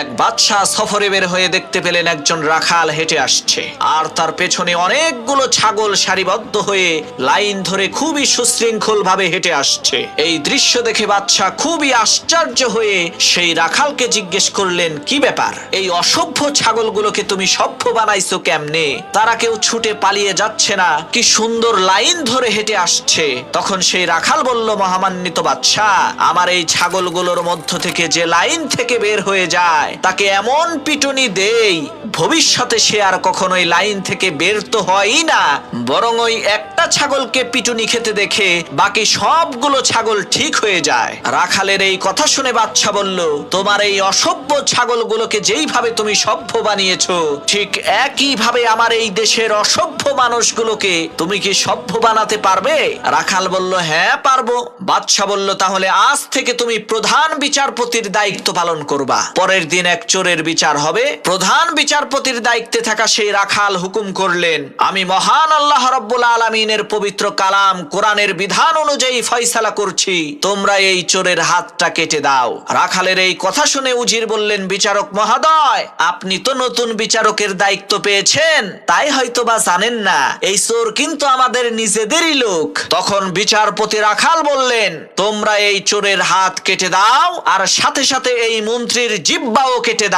এক বাদশাহ সফরে বের হয়ে দেখতে পেলেন একজন রাখাল হেঁটে আসছে, আর তার পেছনে অনেকগুলো ছাগল সারিবদ্ধ হয়ে লাইন ধরে খুবই সুশৃঙ্খল ভাবে হেঁটে আসছে। এই দৃশ্য দেখে বাদশাহ খুবই আশ্চর্য হয়ে সেই রাখালকে জিজ্ঞেস করলেন, কি ব্যাপার, এই অসভ্য ছাগলগুলোকে তুমি সভ্য বানাইছো কেমনে? তারা কেউ ছুটে পালিয়ে যাচ্ছে না, কি সুন্দর লাইন ধরে হেঁটে আসছে। তখন সেই রাখাল বলল, মহামান্বিত বাদশাহ, আমার এই ছাগলগুলোর মধ্য থেকে যে লাইন থেকে বের হয়ে যায় তাকে এমন পিটুনি দেই ভবিষ্যতে সে আর কখনোই লাইন থেকে বের তো হয়ই না, বরং ওই একটা ছাগলকে পিটুনি খেতে দেখে বাকি সবগুলো ছাগল ঠিক হয়ে যায়। রাখালের এই কথা শুনে বাদশা বলল, তোমার এই অসভ্য ছাগলগুলোকে যেইভাবে তুমি সভ্য বানিয়েছো, ঠিক একই ভাবে আমার এই দেশের অসভ্য মানুষগুলোকে তুমি কি সভ্য বানাতে পারবে? রাখাল বলল, হ্যাঁ পারবো। বাদশা বলল, তাহলে আজ থেকে তুমি প্রধান বিচারপতির দায়িত্ব পালন করবা। পরের দিন এক চোরের বিচার হবে। প্রধান বিচারপতির দায়িত্বে থাকা সেই রাখাল হুকুম করলেন, আমি মহান আল্লাহ রাব্বুল আলামিনের পবিত্র কালাম কোরআনের বিধান অনুযায়ী ফয়সালা করছি, তোমরা এই চোরের হাতটা কেটে দাও। রাখালের এই কথা শুনে উজির বললেন, বিচারক মহোদয়, আপনি তো নতুন বিচারকের দায়িত্ব পেয়েছেন, তাই হয়তো বা জানেন না এই চোর কিন্তু আমাদের নিজেদেরই লোক। তখন বিচারপতি রাখাল বললেন, তোমরা এই চোরের হাত কেটে দাও আর সাথে সাথে এই মন্ত্রীর জিহ্বাও কেটে দাও।